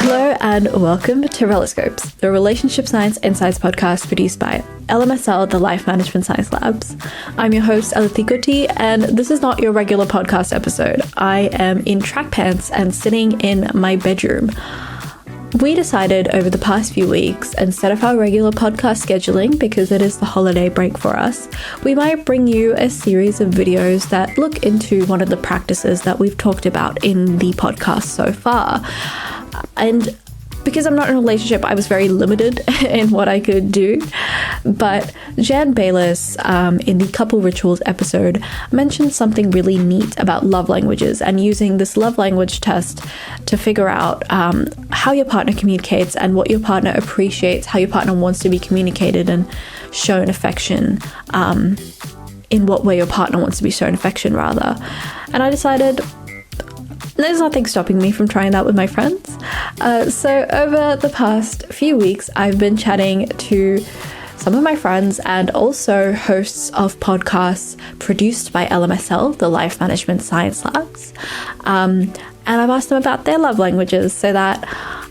Hello and welcome to Reloscopes, the Relationship Science Insights podcast produced by LMSL, the Life Management Science Labs. I'm your host, Aditi Kutty, and this is not your regular podcast episode. I am in track pants and sitting in my bedroom. We decided over the past few weeks, instead of our regular podcast scheduling, because it is the holiday break for us, we might bring you a series of videos that look into one of the practices that we've talked about in the podcast so far. And because I'm not in a relationship, I was very limited in what I could do. But Jan Bayliss, in the Couple Rituals episode, mentioned something really neat about love languages and using this love language test to figure out how your partner communicates and what your partner appreciates, how your partner wants to be communicated and shown affection, in what way your partner wants to be shown affection, rather. And I decided there's nothing stopping me from trying that with my friends. So over the past few weeks, I've been chatting to some of my friends and also hosts of podcasts produced by LMSL, the Life Management Science Labs. And I've asked them about their love languages so that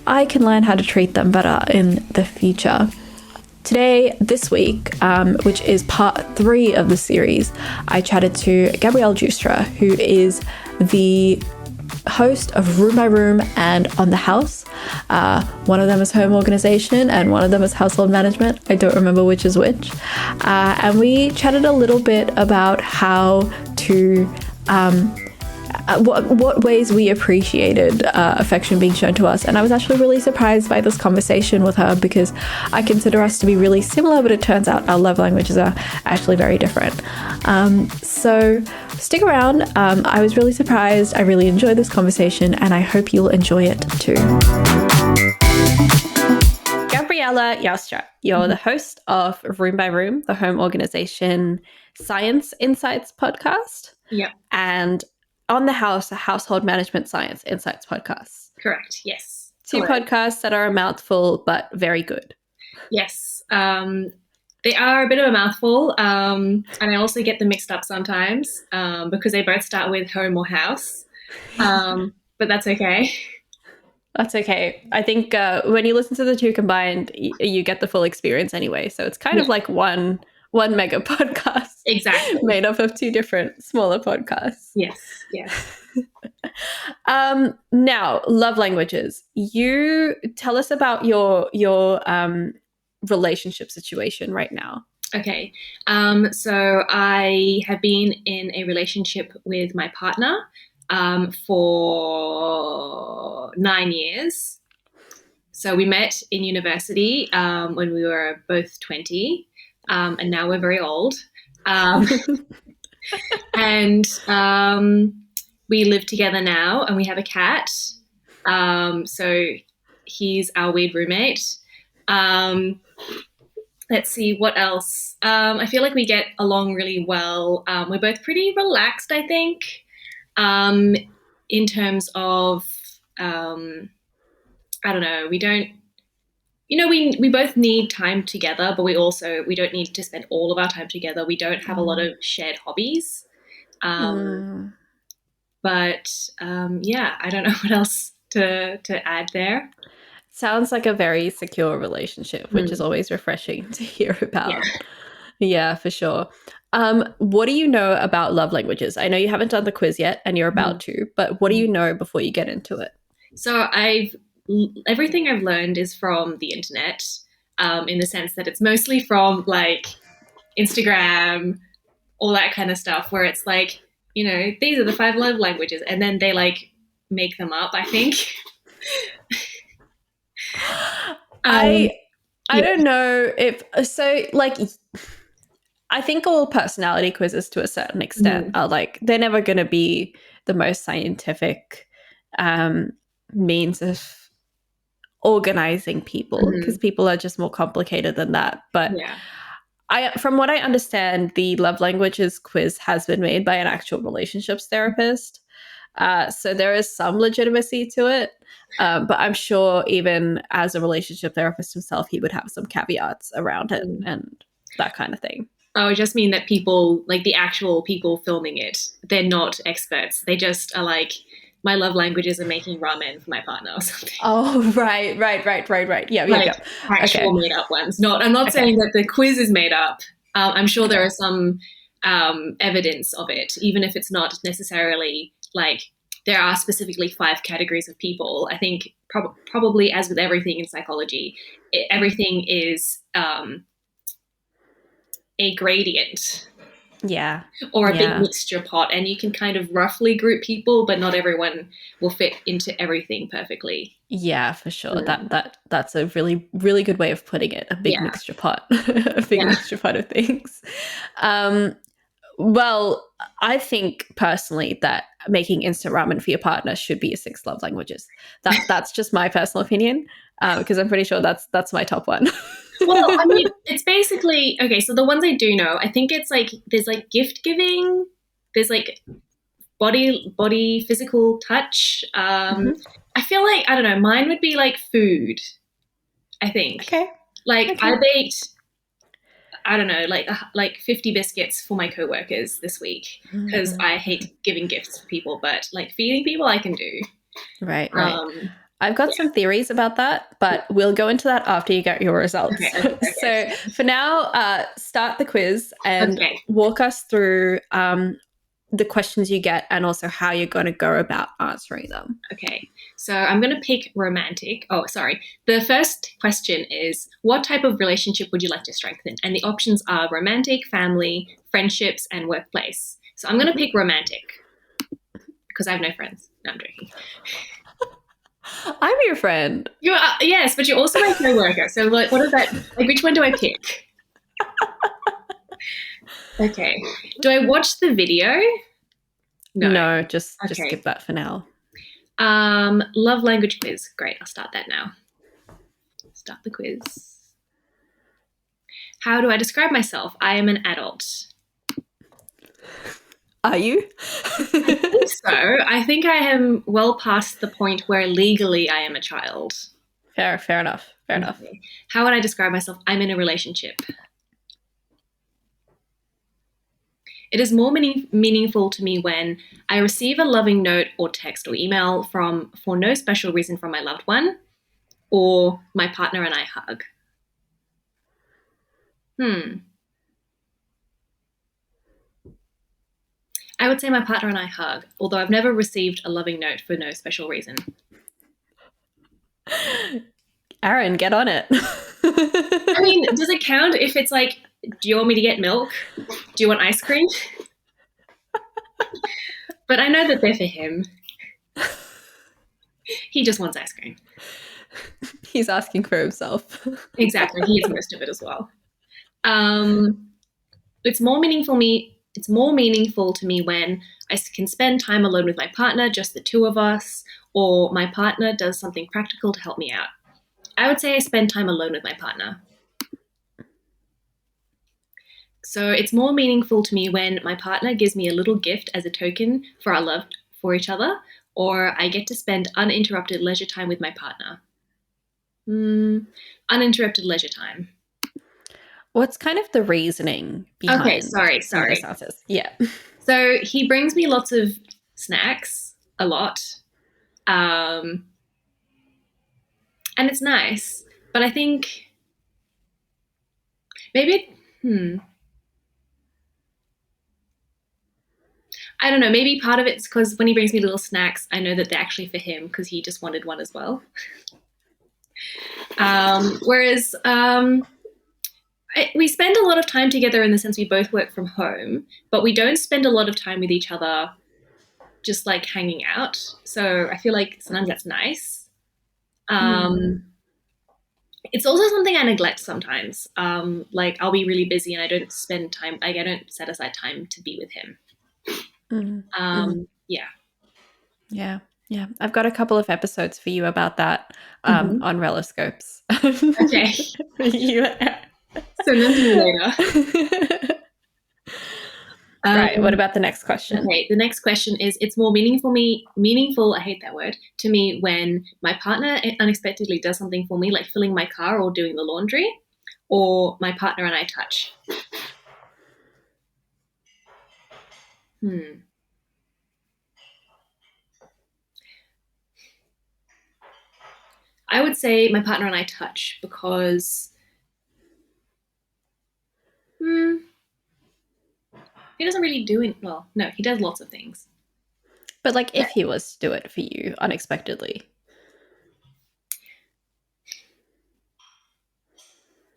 I can learn how to treat them better in the future. Today, this week, which is part 3 of the series, I chatted to Gabrielle Justra, who is the host of Room by Room and On the House. One of them is home organization and one of them is household management. I don't remember which is which. And we chatted a little bit about how to what ways we appreciated affection being shown to us. And I was actually really surprised by this conversation with her because I consider us to be really similar, but it turns out our love languages are actually very different. So stick around. I was really surprised. I really enjoyed this conversation and I hope you'll enjoy it too. Gabriella Jastra, you're the host of Room by Room, the home organization Science Insights podcast. Yep. And On the House, a household management science insights podcast. Correct. Yes. 2 podcasts that are a mouthful, but very good. Yes. They are a bit of a mouthful. And I also get them mixed up sometimes because they both start with home or house. But that's okay. That's okay. I think when you listen to the 2 combined, you get the full experience anyway. So it's kind of like one mega podcast. Exactly. Made up of 2 different smaller podcasts. Yes. Now, love languages. You tell us about your relationship situation right now. Okay. So I have been in a relationship with my partner for 9 years. So we met in university when we were both 20. And now we're very old. And we live together now and we have a cat. So he's our weird roommate. Let's see what else. I feel like we get along really well. We're both pretty relaxed, I think, in terms of, I don't know, we don't, we both need time together, but we don't need to spend all of our time together. We don't have a lot of shared hobbies. But I don't know what else to add there. Sounds like a very secure relationship, which is always refreshing to hear about. Yeah, for sure. What do you know about love languages? I know you haven't done the quiz yet and you're about to, but what do you know before you get into it? So everything I've learned is from the internet, in the sense that it's mostly from like Instagram, all that kind of stuff, where it's like, these are the 5 love languages, and then they like make them up, I think. I don't know if so. Like, I think all personality quizzes to a certain extent are like, they're never going to be the most scientific means of organizing people, because people are just more complicated than that. But from what I understand, the love languages quiz has been made by an actual relationships therapist. So there is some legitimacy to it. But I'm sure even as a relationship therapist himself, he would have some caveats around it and that kind of thing. Oh, I just mean that people, like the actual people filming it, they're not experts. They just are like my love languages are making ramen for my partner or something. Oh, right. Yeah, Like yeah. actual Okay. made up ones. I'm not saying that the quiz is made up. I'm sure there are some evidence of it, even if it's not necessarily like there are specifically 5 categories of people. I think probably, as with everything in psychology, everything is a gradient. Yeah. Or a big mixture pot, and you can kind of roughly group people, but not everyone will fit into everything perfectly. Yeah, for sure. That's a really, really good way of putting it. A big mixture pot, a big mixture pot of things. Well, I think personally that making instant ramen for your partner should be your 6 love languages. That's just my personal opinion, because I'm pretty sure that's my top one. Well, I mean, it's basically okay. So the ones I do know, I think it's like there's like gift giving, there's like body physical touch. I feel like I don't know. Mine would be like food. I think. Okay. Like I baked, I don't know, like 50 biscuits for my coworkers this week because I hate giving gifts to people, but like feeding people I can do. Right. I've got some theories about that, but we'll go into that after you get your results. Okay. So for now, start the quiz and walk us through the questions you get and also how you're going to go about answering them. Okay, so I'm going to pick romantic. Oh, sorry. The first question is, what type of relationship would you like to strengthen? And the options are romantic, family, friendships, and workplace. So I'm going to pick romantic because I have no friends. No, I'm joking. I'm your friend. You are, yes, but you're also my co-worker. So like, what is that? Like, which one do I pick? Okay. Do I watch the video? No, just skip that for now. Love language quiz. Great, I'll start that now. Start the quiz. How do I describe myself? I am an adult. Are you? I think so. I think I am well past the point where legally I am a child. Fair enough. How would I describe myself? I'm in a relationship. It is more meaningful to me when I receive a loving note or text or email for no special reason from my loved one, or my partner and I hug. I would say my partner and I hug, although I've never received a loving note for no special reason. Aaron, get on it. I mean, does it count if it's like, do you want me to get milk? Do you want ice cream? But I know that they're for him. He just wants ice cream. He's asking for himself. Exactly. He eats most of it as well. It's more meaningful to me when I can spend time alone with my partner, just the two of us, or my partner does something practical to help me out. I would say I spend time alone with my partner. So it's more meaningful to me when my partner gives me a little gift as a token for our love for each other, or I get to spend uninterrupted leisure time with my partner. Uninterrupted leisure time. What's kind of the reasoning behind? Okay, sorry. Yeah. So he brings me lots of snacks, a lot, and it's nice. But I think maybe I don't know. Maybe part of it's because when he brings me little snacks, I know that they're actually for him because he just wanted one as well. Whereas we spend a lot of time together in the sense we both work from home, but we don't spend a lot of time with each other just like hanging out. So I feel like sometimes that's nice. It's also something I neglect sometimes. Like I'll be really busy and I don't spend time, like I don't set aside time to be with him. Yeah. I've got a couple of episodes for you about that on Reloscopes. Okay. So none to me later. Right. What about the next question? Okay. The next question is: it's more meaningful. I hate that word to me when my partner unexpectedly does something for me, like filling my car or doing the laundry, or my partner and I touch. I would say my partner and I touch because he doesn't really do it. Well, no, he does lots of things. But like if he was to do it for you unexpectedly.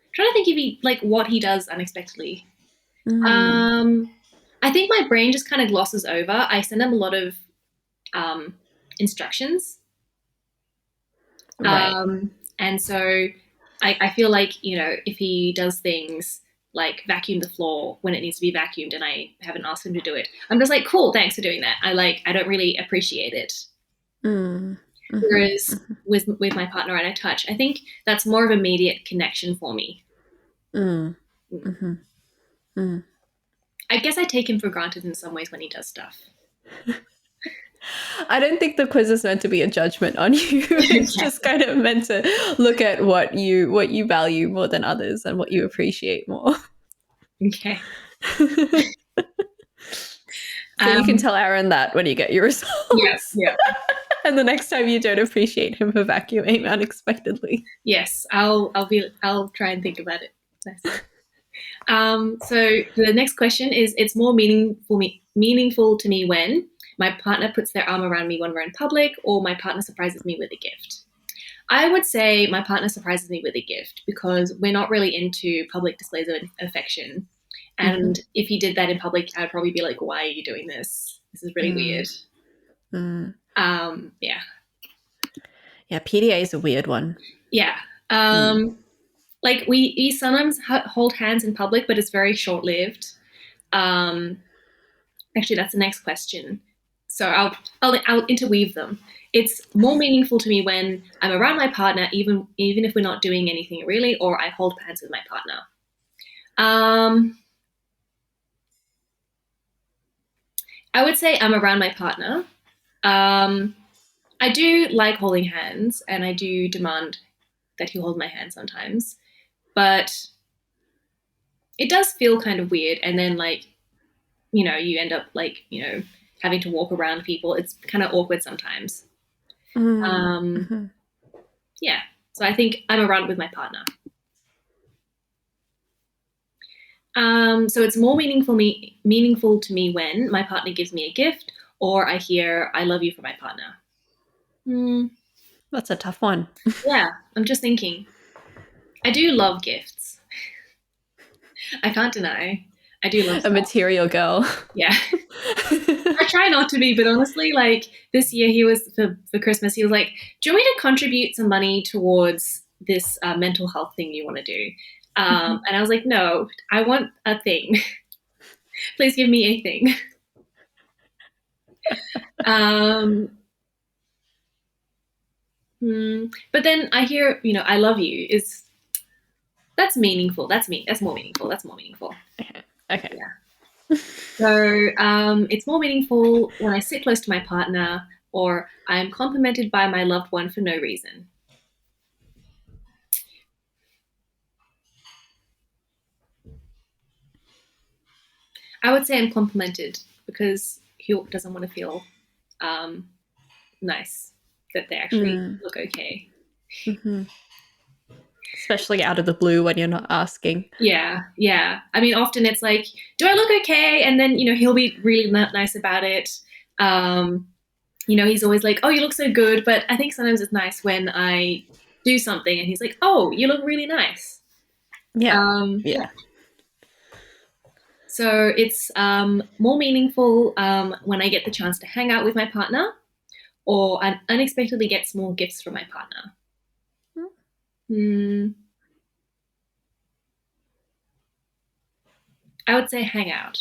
I'm trying to think if he like what he does unexpectedly. Mm. I think my brain just kind of glosses over. I send him a lot of instructions. Right. And so I feel like, you know, if he does things like vacuum the floor when it needs to be vacuumed and I haven't asked him to do it, I'm just like, cool, thanks for doing that. I don't really appreciate it. Mm. Mm-hmm. Whereas with my partner and I touch, I think that's more of immediate connection for me. Mm. Mm-hmm. Mm. I guess I take him for granted in some ways when he does stuff. I don't think the quiz is meant to be a judgment on you. It's just kind of meant to look at what you value more than others and what you appreciate more. Okay. So you can tell Aaron that when you get your results. Yes. Yeah. And the next time you don't appreciate him for vacuuming unexpectedly. Yes, I'll try and think about it. So the next question is: it's more meaningful to me when my partner puts their arm around me when we're in public, or my partner surprises me with a gift. I would say my partner surprises me with a gift because we're not really into public displays of affection. And if he did that in public, I'd probably be like, "Why are you doing this? This is really weird." Yeah. Yeah, PDA is a weird one. Yeah. Like we sometimes hold hands in public, but it's very short lived. Actually, that's the next question. So I'll interweave them. It's more meaningful to me when I'm around my partner, even if we're not doing anything really, or I hold hands with my partner. I would say I'm around my partner. I do like holding hands, and I do demand that he hold my hand sometimes, but it does feel kind of weird. And then like, you know, you end up like, you know, having to walk around people. It's kind of awkward sometimes. Yeah. So I think I'm around with my partner. So it's more meaningful to me when my partner gives me a gift or I hear "I love you" from my partner. That's a tough one. Yeah, I'm just thinking. I do love gifts. I can't deny. I do love stuff. A material girl. Yeah. I try not to be, but honestly, like this year he was for Christmas, he was like, "Do you want me to contribute some money towards this mental health thing you want to do?" And I was like, "No, I want a thing. Please give me a thing." But then I hear, you know, "I love you" that's meaningful. That's more meaningful. That's more meaningful. Okay. Yeah. So it's more meaningful when I sit close to my partner or I'm complimented by my loved one for no reason. I would say I'm complimented because he doesn't want to feel nice that they actually look okay. Especially out of the blue when you're not asking. Yeah. I mean, often it's like, "Do I look okay?" And then, you know, he'll be really nice about it. You know, he's always like, "Oh, you look so good." But I think sometimes it's nice when I do something and he's like, "Oh, you look really nice." Yeah. So it's more meaningful when I get the chance to hang out with my partner or I unexpectedly get small gifts from my partner. I would say hang out.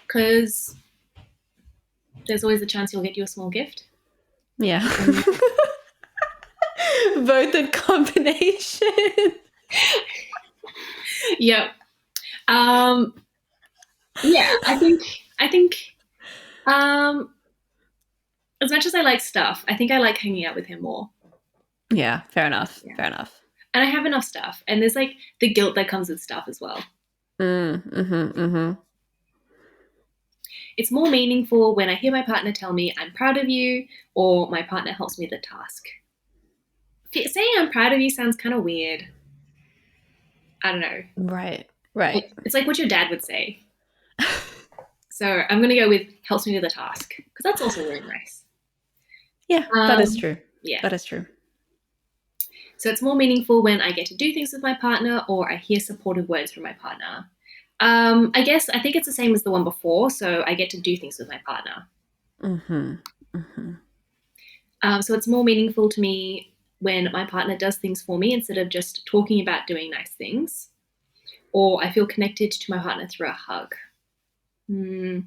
Because there's always a chance he'll get you a small gift. Yeah. Both in combination. Yep. Yeah, I think as much as I like stuff, I think I like hanging out with him more. Yeah, fair enough. Fair enough. And I have enough stuff. And there's like the guilt that comes with stuff as well. It's more meaningful when I hear my partner tell me I'm proud of you, or my partner helps me with a task. Saying I'm proud of you sounds kind of weird. I don't know. Right. It's like what your dad would say. So I'm going to go with helps me with a task, because that's also really nice. Yeah, that is true. Yeah. That is true. So it's more meaningful when I get to do things with my partner, or I hear supportive words from my partner. I think it's the same as the one before. So I get to do things with my partner. So it's more meaningful to me when my partner does things for me instead of just talking about doing nice things, or I feel connected to my partner through a hug. I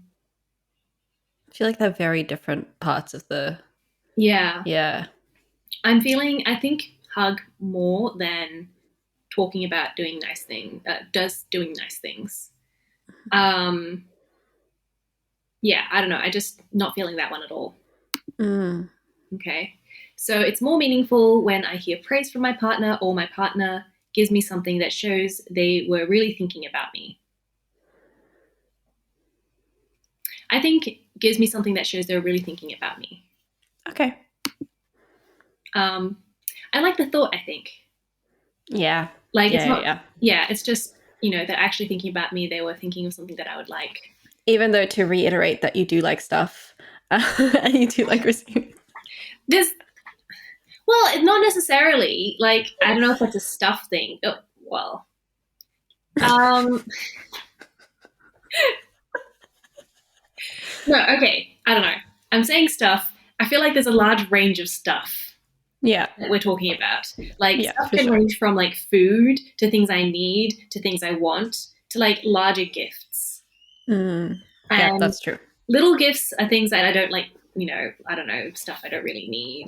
feel like they're very different parts of the... Yeah. I think hug more than talking about doing nice things, doing nice things. Yeah, I don't know. I just not feeling that one at all. Okay. So it's more meaningful when I hear praise from my partner, or my partner gives me something that shows they were really thinking about me. I think gives me something that shows they're really thinking about me. Okay. I like the thought, I think. Yeah. Like it's not, it's just, they're actually thinking about me. They were thinking of something that I would like. Even though, to reiterate that you do like stuff and you do like receiving. Well, not necessarily. Like, I don't know if that's a stuff thing. Oh, well. No, okay. I don't know. I'm saying stuff. I feel like there's a large range of stuff. Yeah. That we're talking about. Like, stuff can range from like food to things I need to things I want to like larger gifts. Yeah, that's true. Little gifts are things that I don't like, I don't know, stuff I don't really need.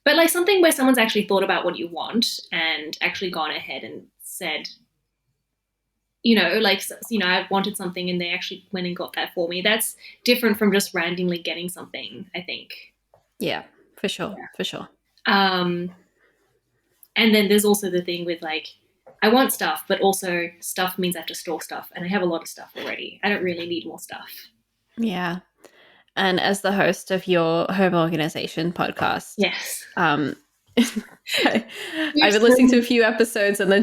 But like something where someone's actually thought about what you want and actually gone ahead and said, I wanted something and they actually went and got that for me. That's different from just randomly getting something, I think. Yeah, for sure. Yeah. For sure. And then there's also the thing with like, I want stuff, but also stuff means I have to store stuff, and I have a lot of stuff already. I don't really need more stuff. Yeah. And as the host of your home organization podcast, yes, I've been listening to a few episodes, and the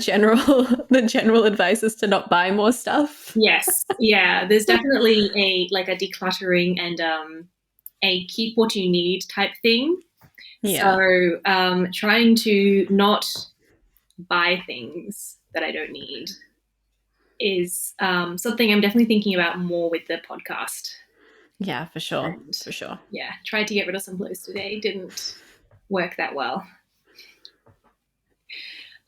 general advice is to not buy more stuff. Yes, yeah. There's definitely a decluttering and a keep what you need type thing. Yeah. So trying to not buy things that I don't need is something I'm definitely thinking about more with the podcast. Yeah, for sure. For sure. Yeah, tried to get rid of some clothes today. Didn't work that well.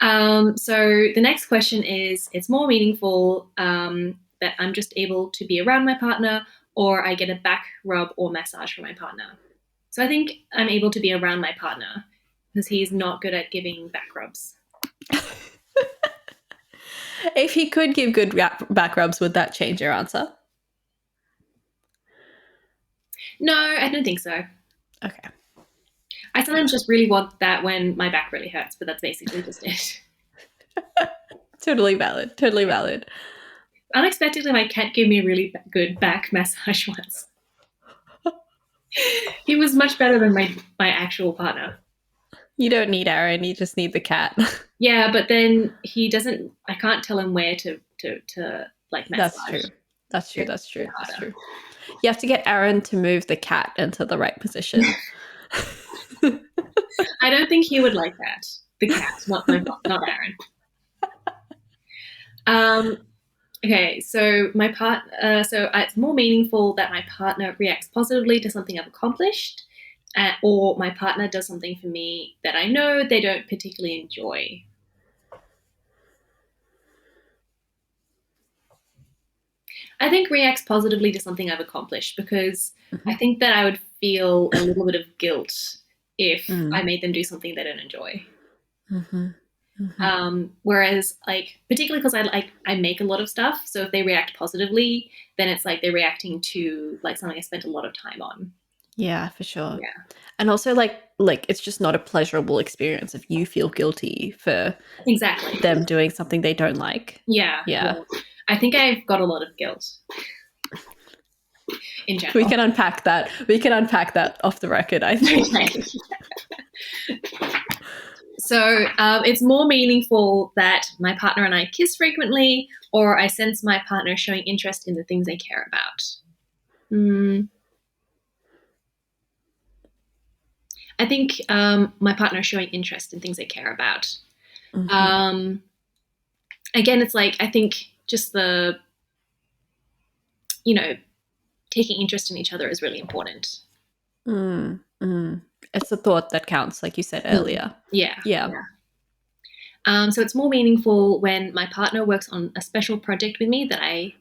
So the next question is, it's more meaningful that I'm just able to be around my partner, or I get a back rub or massage from my partner. So I think I'm able to be around my partner because he's not good at giving back rubs. If he could give good back rubs, would that change your answer? No, I don't think so. Okay. I sometimes just really want that when my back really hurts, but that's basically just it. Totally valid. Totally valid. Unexpectedly, my cat gave me a really good back massage once. He was much better than my actual partner. You don't need Aaron, you just need the cat. Yeah, but then he doesn't, I can't tell him where to like massage. That's true. You have to get Aaron to move the cat into the right position. I don't think he would like that. The cat, not Aaron. Okay, so my so it's more meaningful that my partner reacts positively to something I've accomplished, or my partner does something for me that I know they don't particularly enjoy. I think reacts positively to something I've accomplished, because I think that I would feel a little bit of guilt if I made them do something they don't enjoy. Whereas, like, particularly because I make a lot of stuff, so if they react positively, then it's like they're reacting to like something I spent a lot of time on. Yeah, for sure. Yeah, And also like it's just not a pleasurable experience if you feel guilty for exactly. them doing something they don't like. Yeah, Yeah. yeah. I think I've got a lot of guilt in We general. can unpack that. We can unpack that off the record, I think. Okay. So it's more meaningful that my partner and I kiss frequently, or I sense my partner showing interest in the things they care about. I think my partner showing interest in things they care about. Mhm. Um, Again, it's like I think just the you know taking interest in each other is really important. Mm, mm. It's the thought that counts, like you said earlier. Yeah, Yeah. yeah. So it's more meaningful when my partner works on a special project with me that I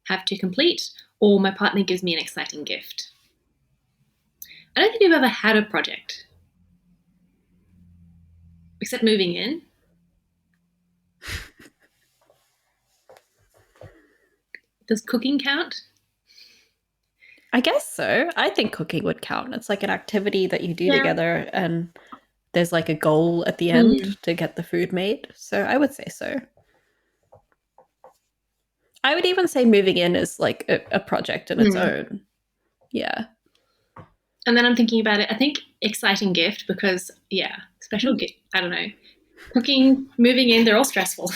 have to complete, or my partner gives me an exciting gift. I don't think we've ever had a project except moving in. Does cooking count? I guess so. I think cooking would count. It's like an activity that you do Yeah. together and there's like a goal at the Mm. end to get the food made. So I would say so. I would even say moving in is like a project in its Mm. own. Yeah. And then I'm thinking about it. I think exciting gift because yeah, special gift. I don't know. Cooking, moving in, they're all stressful.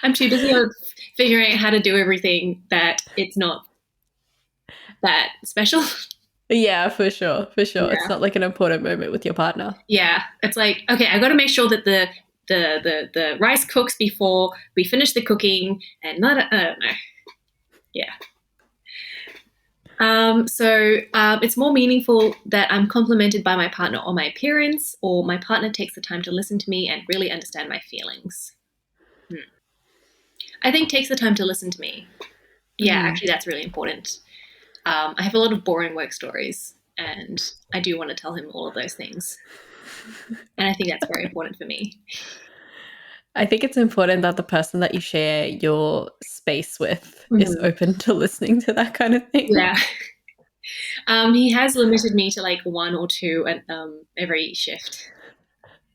I'm too busy on figuring out how to do everything that it's not that special. Yeah, for sure. For sure. It's Yeah. not like an important moment with your partner. Yeah. It's like, okay, I got to make sure that the rice cooks before we finish the cooking and not, I don't know. Yeah. It's more meaningful that I'm complimented by my partner on my appearance, or my partner takes the time to listen to me and really understand my feelings. I think takes the time to listen to me. Yeah, actually, that's really important. I have a lot of boring work stories, and I do want to tell him all of those things. And I think that's very important for me. I think it's important that the person that you share your space with is Mhm. open to listening to that kind of thing. Yeah. He has limited me to like one or two at every shift.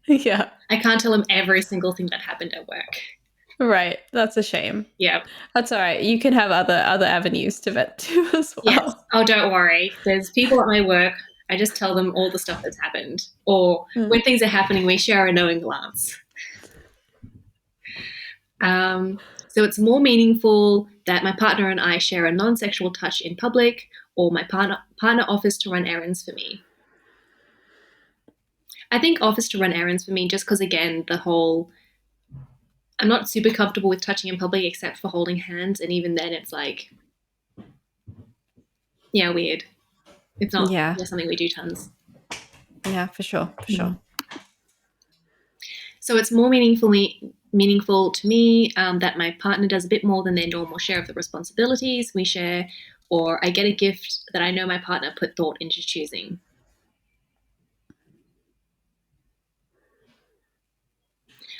Yeah. I can't tell him every single thing that happened at work. Right. That's a shame. Yeah. That's all right. You can have other avenues to vent to as Yes. well. Oh, don't worry. There's people at my work. I just tell them all the stuff that's happened. Or when things are happening, we share a knowing glance. So it's more meaningful that my partner and I share a non-sexual touch in public, or my partner offers to run errands for me. I think offers to run errands for me just because, again, I'm not super comfortable with touching in public except for holding hands. And even then, it's like, yeah, weird. It's not Yeah. something we do tons. Yeah, for sure. For sure. So it's more meaningful to me that my partner does a bit more than their normal share of the responsibilities we share, or I get a gift that I know my partner put thought into choosing.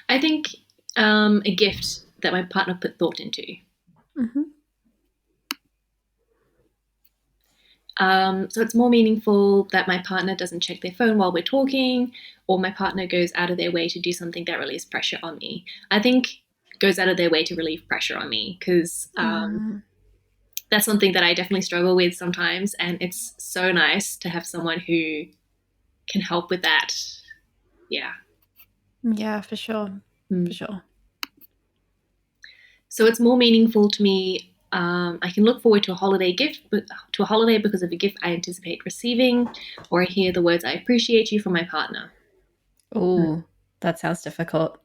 I think a gift that my partner put thought into. Mm-hmm. So it's more meaningful that my partner doesn't check their phone while we're talking, or my partner goes out of their way to do something that relieves pressure on me. I think goes out of their way to relieve pressure on me because that's something that I definitely struggle with sometimes, and it's so nice to have someone who can help with that. Yeah. Yeah, for sure. For sure. So it's more meaningful to me. I can look forward to a holiday because of a gift I anticipate receiving, or I hear the words "I appreciate you" from my partner. Oh, that sounds difficult.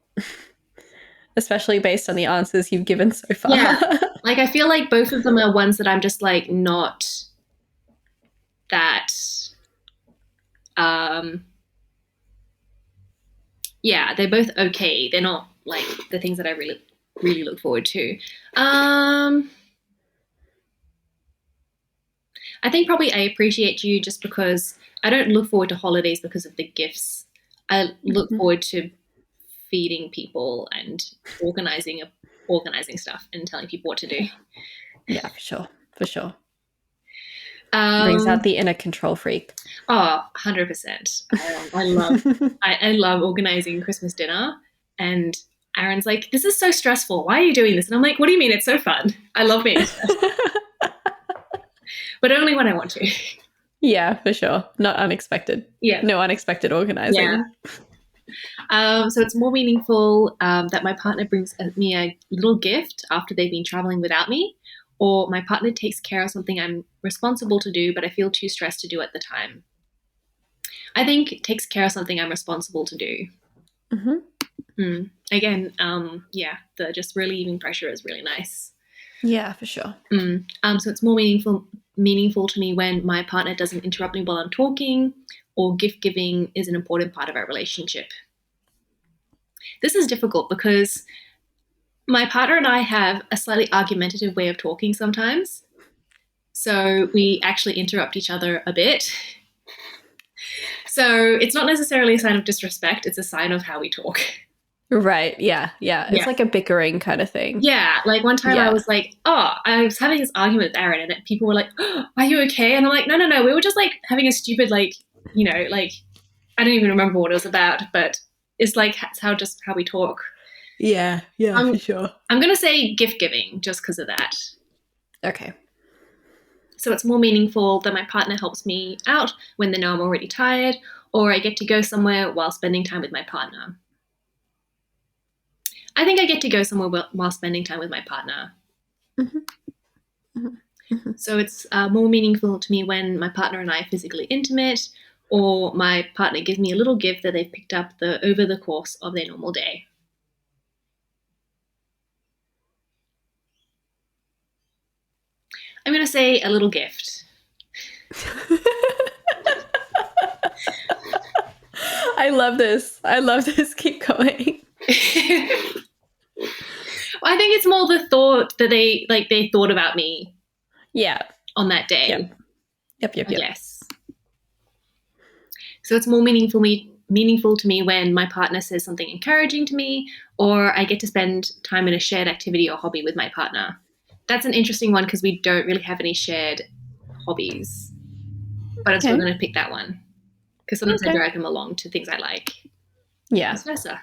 Especially based on the answers you've given so far. Yeah, like I feel like both of them are ones that I'm just like not that. Um, yeah, they're both okay. They're not like the things that I really look forward to. I think probably I appreciate you just because I don't look forward to holidays because of the gifts. I look forward to feeding people and organizing stuff and telling people what to do. Yeah, for sure. For sure. Brings out the inner control freak. Oh, 100%. I love organizing Christmas dinner, and Aaron's like, "This is so stressful. Why are you doing this?" And I'm like, "What do you mean? It's so fun. I love being stressed, but only when I want to." Yeah, for sure. Not unexpected. Yeah. No unexpected organizing. Yeah. So it's more meaningful that my partner brings me a little gift after they've been traveling without me, or my partner takes care of something I'm responsible to do, but I feel too stressed to do at the time. I think it takes care of something I'm responsible to do. Again, the just relieving pressure is really nice. Yeah, for sure. So it's more meaningful to me when my partner doesn't interrupt me while I'm talking, or gift giving is an important part of our relationship. This is difficult because my partner and I have a slightly argumentative way of talking sometimes. So we actually interrupt each other a bit. So it's not necessarily a sign of disrespect, it's a sign of how we talk. Right. Yeah. It's like a bickering kind of thing. Yeah. Like one time I was like, I was having this argument with Aaron, and people were like, "Oh, are you okay?" And I'm like, no. We were just like having a stupid, like, I don't even remember what it was about, but it's like how we talk. Yeah, for sure. I'm going to say gift giving just because of that. Okay. So it's more meaningful that my partner helps me out when they know I'm already tired, or I get to go somewhere while spending time with my partner. I think I get to go somewhere while spending time with my partner. So it's more meaningful to me when my partner and I are physically intimate, or my partner gives me a little gift that they've picked up over the course of their normal day. I'm going to say a little gift. I love this. Keep going. I think it's more the thought that they thought about me. Yeah. On that day. Yep. Yes. So it's more meaningful to me when my partner says something encouraging to me, or I get to spend time in a shared activity or hobby with my partner. That's an interesting one because we don't really have any shared hobbies, but I'm still going to pick that one because sometimes I drag him along to things I like. Yeah. Vice versa.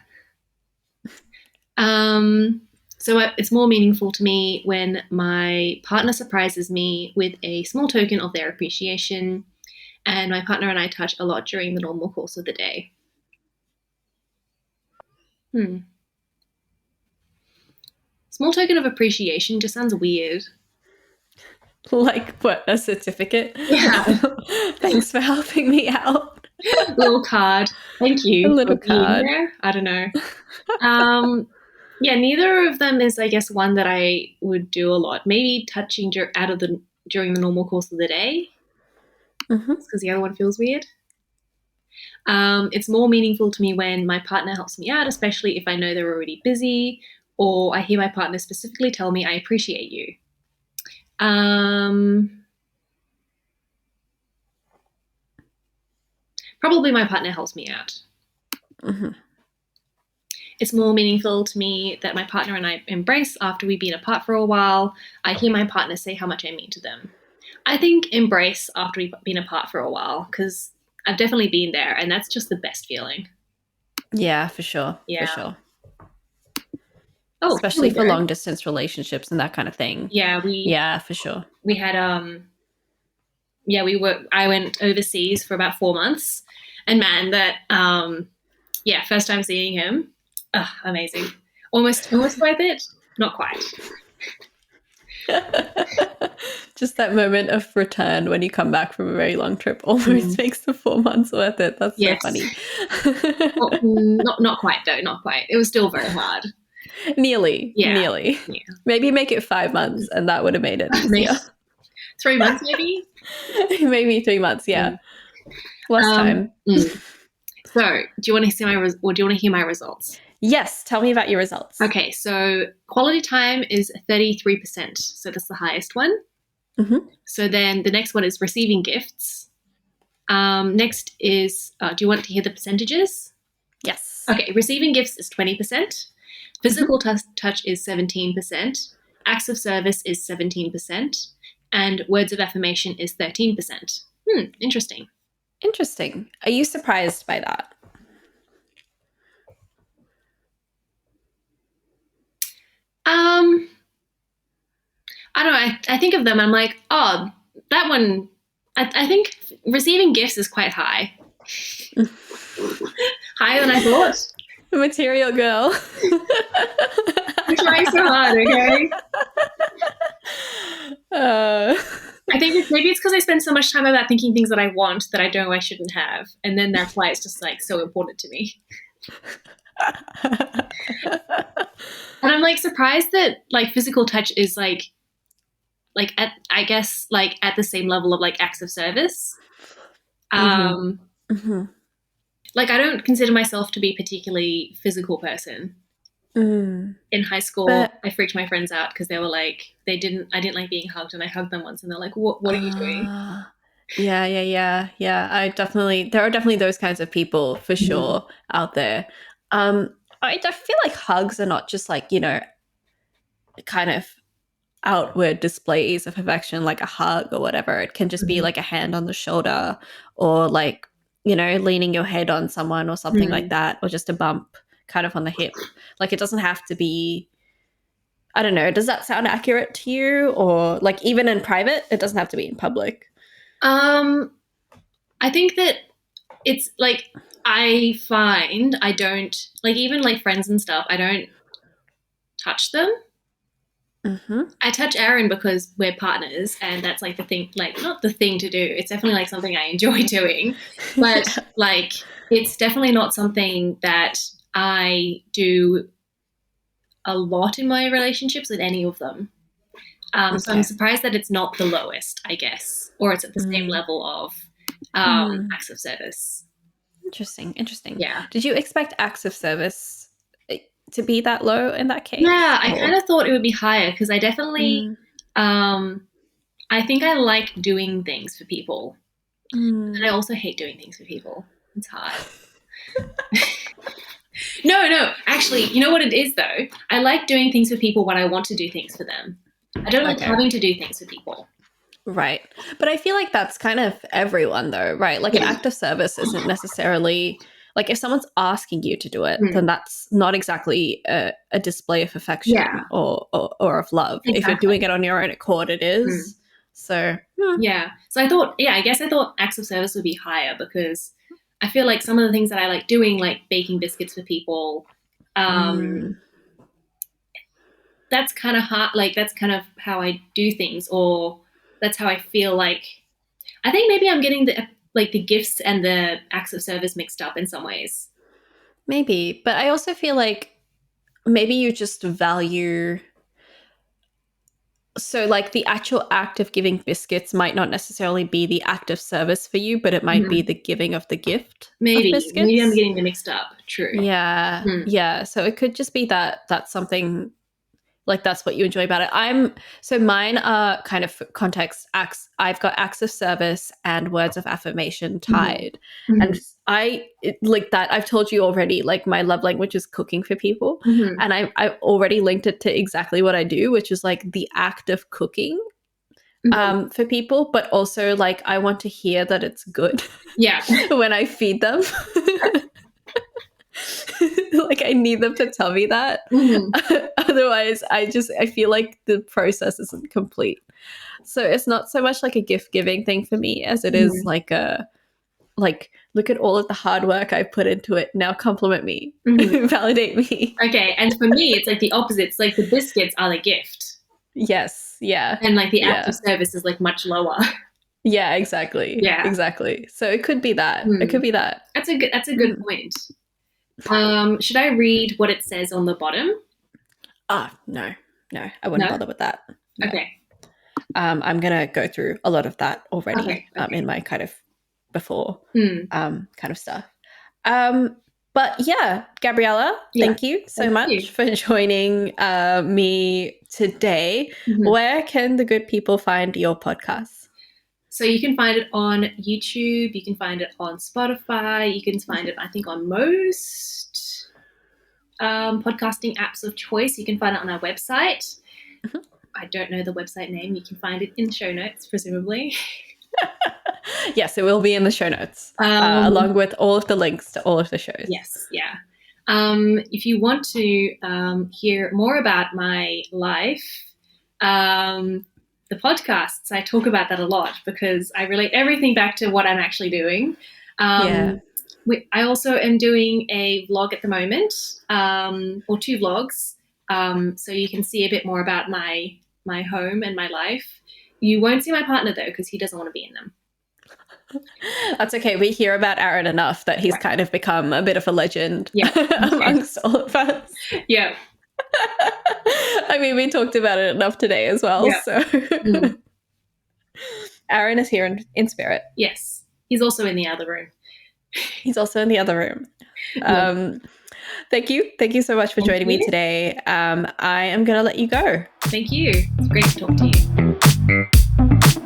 So it's more meaningful to me when my partner surprises me with a small token of their appreciation, and my partner and I touch a lot during the normal course of the day. Small token of appreciation just sounds weird. Like what? A certificate? Yeah. Thanks for helping me out. Little card. Thank you. A little card. There. I don't know. Yeah, neither of them is, I guess, one that I would do a lot. Maybe touching during the normal course of the day, because the other one feels weird. It's more meaningful to me when my partner helps me out, especially if I know they're already busy, or I hear my partner specifically tell me, "I appreciate you." Probably my partner helps me out. It's more meaningful to me that my partner and I embrace after we've been apart for a while. I hear my partner say how much I mean to them. I think embrace after we've been apart for a while, because I've definitely been there, and that's just the best feeling. Yeah, for sure. Yeah. For sure. Oh, especially for long distance relationships and that kind of thing. Yeah, for sure. We had I went overseas for about 4 months, and man, that first time seeing him, amazing. Almost worth it. Not quite. Just that moment of return when you come back from a very long trip almost makes the 4 months worth it. That's so funny. Not quite though. Not quite. It was still very hard. Nearly. Yeah. Maybe make it 5 months, and that would have made it easier. 3 months, maybe. Maybe 3 months. Yeah. Less time. So, do you want to see do you want to hear my results? Yes. Tell me about your results. Okay. So, quality time is 33%. So that's the highest one. So then the next one is receiving gifts. Next is, do you want to hear the percentages? Yes. Okay. Receiving gifts is 20%. Physical touch is 17%. Acts of service is 17%. and words of affirmation is 13%. Interesting. Interesting. Are you surprised by that? I don't know. I think of them. I'm like, oh, that one. I think receiving gifts is quite high. Higher than I thought. Material girl. I'm trying so hard, okay? I think maybe it's because I spend so much time about thinking things that I want that I know I shouldn't have. And then that's why it's just like so important to me. And I'm like surprised that like physical touch is like at, I guess like at the same level of like acts of service. Like I don't consider myself to be a particularly physical person. In high school, I freaked my friends out because they were like, I didn't like being hugged, and I hugged them once, and they're like, "What are you doing?" Yeah. There are definitely those kinds of people for sure out there. I feel like hugs are not just like, you know, kind of outward displays of affection, like a hug or whatever. It can just be like a hand on the shoulder, or like, you know, leaning your head on someone or something like that, or just a bump kind of on the hip. Like it doesn't have to be, I don't know, does that sound accurate to you? Or like even in private, it doesn't have to be in public. I think that it's like I find I don't like, even like friends and stuff, I don't touch them. I touch Aaron because we're partners, and that's like the thing, like not the thing to do. It's definitely like something I enjoy doing, but like it's definitely not something that I do a lot in my relationships with any of them. So I'm surprised that it's not the lowest, I guess, or it's at the same level of acts of service. Interesting. Yeah. Did you expect acts of service to be that low in that case? Yeah, I kind of thought it would be higher because I definitely, I think I like doing things for people. And I also hate doing things for people. It's hard. No, actually, you know what it is though? I like doing things for people when I want to do things for them. I don't like having to do things for people. Right. But I feel like that's kind of everyone though, right? Like an act of service isn't necessarily like if someone's asking you to do it, then that's not exactly a display of affection or of love. Exactly. If you're doing it on your own accord, it is. So yeah. So I guess I thought acts of service would be higher because I feel like some of the things that I like doing, like baking biscuits for people, that's kind of hard. Like that's kind of how I do things, or that's how I feel like. I think maybe I'm getting the gifts and the acts of service mixed up in some ways. Maybe, but I also feel like maybe you just value. So like the actual act of giving biscuits might not necessarily be the act of service for you, but it might be the giving of the gift of biscuits. Maybe I'm getting them mixed up. True. Yeah. So it could just be that's something like that's what you enjoy about it. So mine are kind of context acts. I've got acts of service and words of affirmation tied. And like that, I've told you already, like my love language is cooking for people. And I've already linked it to exactly what I do, which is like the act of cooking for people, but also like I want to hear that it's good when I feed them. Like I need them to tell me that. Otherwise I feel like the process isn't complete. So it's not so much like a gift giving thing for me as it is like look at all of the hard work I put into it, now compliment me. Validate me. Okay. And for me it's like the opposite. It's like the biscuits are the gift. Yes. Yeah. And like the act of service is like much lower. Yeah, exactly. Yeah. Exactly. So it could be that. It could be that. That's a good point. Should I read what it says on the bottom? No, I wouldn't bother with that. No. Okay. I'm gonna go through a lot of that already in my kind of before kind of stuff. But yeah, Gabriella, thank you so much for joining me today. Where can the good people find your podcast? So you can find it on YouTube. You can find it on Spotify. You can find it, I think, on most podcasting apps of choice. You can find it on our website. I don't know the website name. You can find it in the show notes, presumably. Yes, it will be in the show notes, along with all of the links to all of the shows. Yes, yeah. If you want to hear more about my life, the podcasts, I talk about that a lot because I relate everything back to what I'm actually doing. I also am doing a vlog at the moment, or 2 vlogs, so you can see a bit more about my home and my life. You won't see my partner, though, because he doesn't want to be in them. That's okay. We hear about Aaron enough that he's kind of become a bit of a legend amongst all of us. Yeah. I mean, we talked about it enough today as well. Yeah. So Aaron is here in spirit. Yes. He's also in the other room. He's also in the other room. Thank you. Thank you so much for joining me today. I am going to let you go. Thank you. It's great to talk to you.